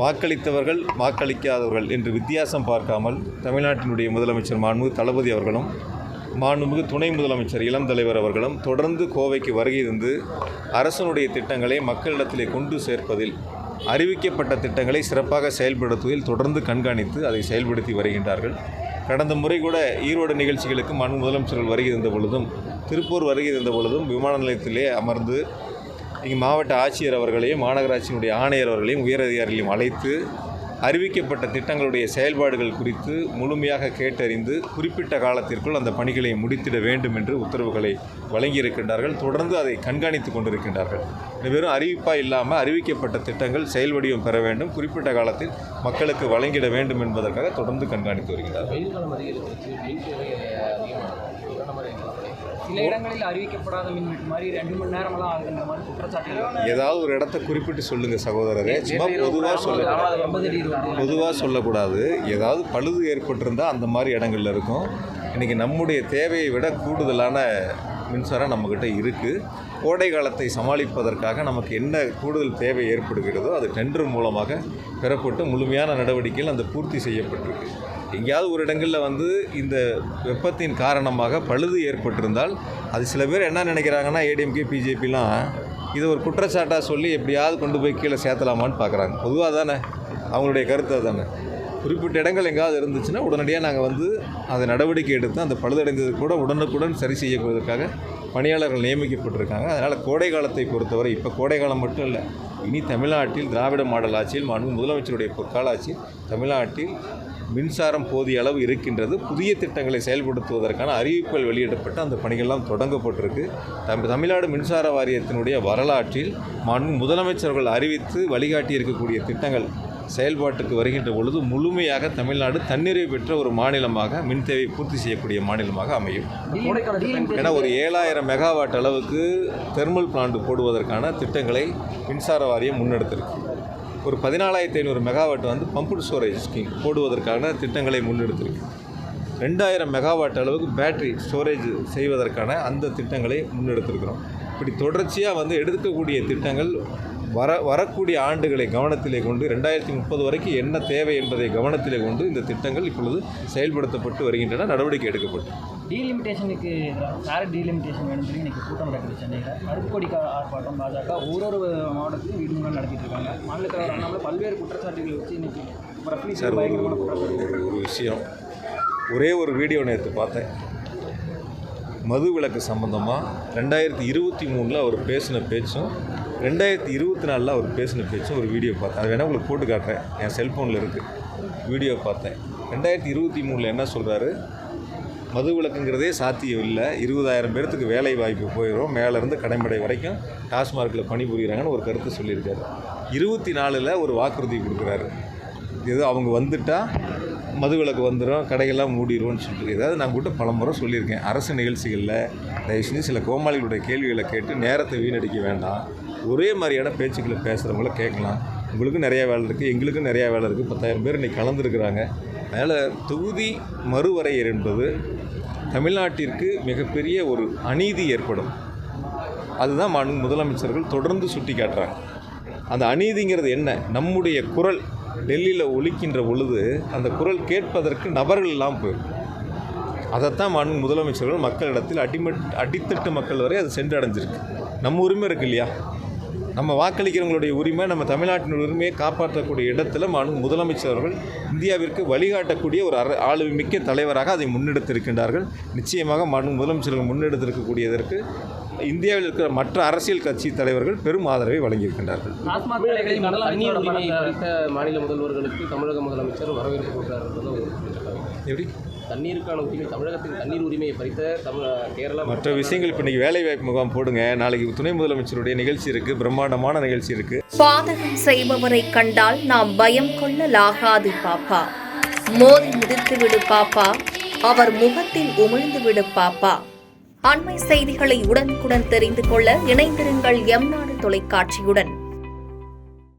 வாக்களித்தவர்கள் வாக்களிக்காதவர்கள் என்று வித்தியாசம் பார்க்காமல் தமிழ்நாட்டினுடைய முதலமைச்சர் மாண்புமிகு தளபதி அவர்களும் மாண்புமிகு துணை முதலமைச்சர் இளம் தலைவர் அவர்களும் தொடர்ந்து கோவைக்கு வருகை தந்து அரசனுடைய திட்டங்களை மக்களிடத்திலே கொண்டு சேர்ப்பதில் அறிவிக்கப்பட்ட திட்டங்களை சிறப்பாக செயல்படுத்துவதில் தொடர்ந்து கண்காணித்து அதை செயல்படுத்தி வருகின்றார்கள். கடந்த முறை கூட ஈரோடு நிகழ்ச்சிகளுக்கு மாண்புமிகு முதலமைச்சர்கள் வருகை தந்த பொழுதும் திருப்பூர் வருகை தந்த பொழுதும் விமான நிலையத்திலே அமர்ந்து இங்கு மாவட்ட ஆட்சியர் அவர்களையும் மாநகராட்சியினுடைய ஆணையர் அவர்களையும் உயரதிகாரிகளையும் அழைத்து அறிவிக்கப்பட்ட திட்டங்களுடைய செயல்பாடுகள் குறித்து முழுமையாக கேட்டறிந்து குறிப்பிட்ட காலத்திற்குள் அந்த பணிகளை முடித்திட வேண்டும் என்று உத்தரவுகளை வழங்கியிருக்கின்றார்கள். தொடர்ந்து அதை கண்காணித்து கொண்டிருக்கின்றார்கள். வெறும் அறிவிப்பாக இல்லாமல் அறிவிக்கப்பட்ட திட்டங்கள் செயல் வடிவம் பெற வேண்டும், குறிப்பிட்ட காலத்தில் மக்களுக்கு வழங்கிட வேண்டும் என்பதற்காக தொடர்ந்து கண்காணித்து வருகிறார்கள். சில இடங்களில் அறிவிக்கப்படாத மின்வெட்டு மாதிரி 2 மணி நேரமெல்லாம் ஆகுதுன்ற மாதிரி குற்றச்சாட்டு. ஏதாவது ஒரு இடத்த குறிப்பிட்டு சொல்லுங்கள் சகோதரரே, சும்மா பொதுவாக சொல்லக்கூடாது. ஏதாவது பழுது ஏற்பட்டிருந்தால் அந்த மாதிரி இடங்கள்ல இருக்கும். இன்றைக்கி நம்முடைய தேவையை விட கூடுதலான மின்சாரம் நம்மக்கிட்ட இருக்குது. கோடை காலத்தை சமாளிப்பதற்காக நமக்கு என்ன கூடுதல் தேவை ஏற்படுகிறதோ அது டெண்டர் மூலமாக பெறப்பட்டு முழுமையான நடவடிக்கைகள் அந்த பூர்த்தி செய்யப்பட்டிருக்கு. எங்கேயாவது ஒரு இடங்களில் இந்த வெப்பத்தின் காரணமாக பழுது ஏற்பட்டிருந்தால் அது சில பேர் என்ன நினைக்கிறாங்கன்னா, ஏடிஎம்கே பிஜேபிலாம் இதை ஒரு குற்றச்சாட்டாக சொல்லி எப்படியாவது கொண்டு போய் கீழே சேர்த்தலாமான்னு பார்க்குறாங்க. பொதுவாக தானே அவங்களுடைய கருத்தை தானே. குறிப்பிட்ட இடங்கள் எங்காவது இருந்துச்சுன்னா உடனடியாக நாங்கள் அதை நடவடிக்கை எடுத்து அந்த பழுதடைந்தது கூட உடனுக்குடன் சரி செய்யப்படுவதற்காக பணியாளர்கள் நியமிக்கப்பட்டிருக்காங்க. அதனால் கோடை காலத்தை பொறுத்தவரை இப்போ கோடை காலம் மட்டும் இல்லை, இனி தமிழ்நாட்டில் திராவிட மாடல் ஆட்சியில் மாண்புமிகு முதலமைச்சருடைய பொற்கால ஆட்சியில் தமிழ்நாட்டில் மின்சாரம் போதிய அளவு இருக்கின்றது. புதிய திட்டங்களை செயல்படுத்துவதற்கான அறிவிப்புகள் வெளியிடப்பட்டு அந்த பணிகள்லாம் தொடங்கப்பட்டிருக்கு. தமிழ்நாடு மின்சார வாரியத்தினுடைய வரலாற்றில் மாண்புமிகு முதலமைச்சர்கள் அறிவித்து வழிகாட்டி இருக்கக்கூடிய திட்டங்கள் செயல்பாட்டுக்கு வருகின்ற பொழுது முழுமையாக தமிழ்நாடு தன்னிறைவு பெற்ற ஒரு மாநிலமாக மின் தேவை பூர்த்தி செய்யக்கூடிய மாநிலமாக அமையும். ஏன்னா ஒரு 7000 மெகாவாட் அளவுக்கு தெர்மல் பிளான்ட் போடுவதற்கான திட்டங்களை மின்சார வாரியம் முன்னெடுத்திருக்கு. ஒரு 14,500 மெகாவாட் பம்புடு ஸ்டோரேஜ் ஸ்கீம் போடுவதற்கான திட்டங்களை முன்னெடுத்திருக்கு. 2000 மெகாவாட் அளவுக்கு பேட்டரி ஸ்டோரேஜ் செய்வதற்கான அந்த திட்டங்களை முன்னெடுத்திருக்கிறோம். இப்படி தொடர்ச்சியாக எடுக்கக்கூடிய திட்டங்கள் வரக்கூடிய ஆண்டுகளை கவனத்திலே கொண்டு 2030 வரைக்கும் என்ன தேவை என்பதை கவனத்திலே கொண்டு இந்த திட்டங்கள் இப்பொழுது செயல்படுத்தப்பட்டு வருகின்றன, நடவடிக்கை எடுக்கப்பட்டு. டீலிமிட்டேஷனுக்கு டேரக்ட் டீலிமிட்டேஷன் வேணும் சொல்லி இன்றைக்கி கூட்டம் நடக்குது சென்னையில். அடுப்புக்கொடி ஆர்ப்பாட்டம் பாஜக ஒரு மாவட்டத்திலும் வீடு முன்னாள் நடத்திட்டு இருக்காங்க. மாநில தலைவர் அண்ணாமலை பல்வேறு குற்றச்சாட்டுகளை வச்சு இன்றைக்கி சார் ஒரு விஷயம், ஒரே ஒரு வீடியோ நேற்று பார்த்தேன். மது விலக்கு சம்பந்தமாக 2023 அவர் பேசின பேச்சும் 2024 அவர் பேசின பேச்சும் ஒரு வீடியோ பார்த்தேன். அது வேணால் உங்களுக்கு போட்டு காட்டுறேன், என் செல்ஃபோனில் இருக்குது. வீடியோ பார்த்தேன். 2023 என்ன சொல்கிறாரு, மது விலக்குங்கிறதே சாத்தியம் இல்லை, 20,000 பேர்த்துக்கு வேலை வாய்ப்பு போயிடும், மேலேருந்து கடைமடை வரைக்கும் டாஸ்மார்க்கில் பணிபுரிகிறாங்கன்னு ஒரு கருத்து சொல்லியிருக்காரு. 24 ஒரு வாக்குறுதி கொடுக்குறாரு, ஏதோ அவங்க வந்துட்டால் மதுவிலக்கு வந்துடும், கடைகள்லாம் மூடிடுவோன்னு சொல்லிட்டு. ஏதாவது நான் கூட பல முறை சொல்லியிருக்கேன், அரசு நிகழ்ச்சிகளில் தயவு செஞ்சு சில கோமாளிகளுடைய கேள்விகளை கேட்டு நேரத்தை வீணடிக்க வேண்டாம். ஒரே மாதிரியான பேச்சுக்களை பேசுகிறவங்கள கேட்கலாம். உங்களுக்கும் நிறையா வேலை இருக்குது, எங்களுக்கும் நிறையா வேலை இருக்குது. 10,000 பேர் இன்றைக்கி கலந்துருக்கிறாங்க. அதனால் தொகுதி மறுவரையறை என்பது தமிழ்நாட்டிற்கு மிகப்பெரிய ஒரு அநீதி ஏற்படும். அதுதான் முதலமைச்சர்கள் தொடர்ந்து சுட்டி காட்டுறாங்க. அந்த அநீதிங்கிறது என்ன, நம்முடைய குரல் டெல்லியில் ஒலிக்கின்ற பொழுது அந்த குரல் கேட்பதற்கு நபர்கள் எல்லாம் போயிடும். அதைத்தான் முதலமைச்சர்கள் மக்களிடத்தில் அடித்தட்டு மக்கள் வரை அது சென்றடைஞ்சிருக்கு. நம்ம உரிமை இருக்குது இல்லையா, நம்ம வாக்களிக்கிறவங்களுடைய உரிமை, நம்ம தமிழ்நாட்டின் உரிமையை காப்பாற்றக்கூடிய இடத்துல முதலமைச்சர்கள் இந்தியாவிற்கு வழிகாட்டக்கூடிய ஒரு ஆளுமிக்க தலைவராக அதை முன்னெடுத்திருக்கின்றார்கள். நிச்சயமாக முதலமைச்சர்கள் முன்னெடுத்திருக்கக்கூடியதற்கு இந்தியாவில் இருக்கிற மற்ற அரசியல் கட்சி தலைவர்கள் பெரும் ஆதரவை வழங்கியிருக்கின்றார்கள். மாநில முதல்வர்களுக்கு தமிழக முதலமைச்சர் வரவேற்பு கொடுக்கிறார். எப்படி தண்ணீருக்கான உரிமை, தமிழகத்தின் தண்ணீர் உரிமையை பறித்த கேரளா மற்ற விஷயங்கள் இப்போ இன்றைக்கி வேலைவாய்ப்பு முகாம் போடுங்க. நாளைக்கு துணை முதலமைச்சருடைய நிகழ்ச்சி இருக்குது, பிரம்மாண்டமான நிகழ்ச்சி இருக்குது. பாதகம் செய்பவரை கண்டால் நாம் பயம் கொள்ளலாகாது பாப்பா, மோதி மிதித்து விடு பாப்பா, அவர் முகத்தில் உமிழ்ந்து விடு பாப்பா. அண்மை செய்திகளை உடனுக்குடன் தெரிந்து கொள்ள இணைந்திருங்கள் எம் நாடு தொலைக்காட்சியுடன்.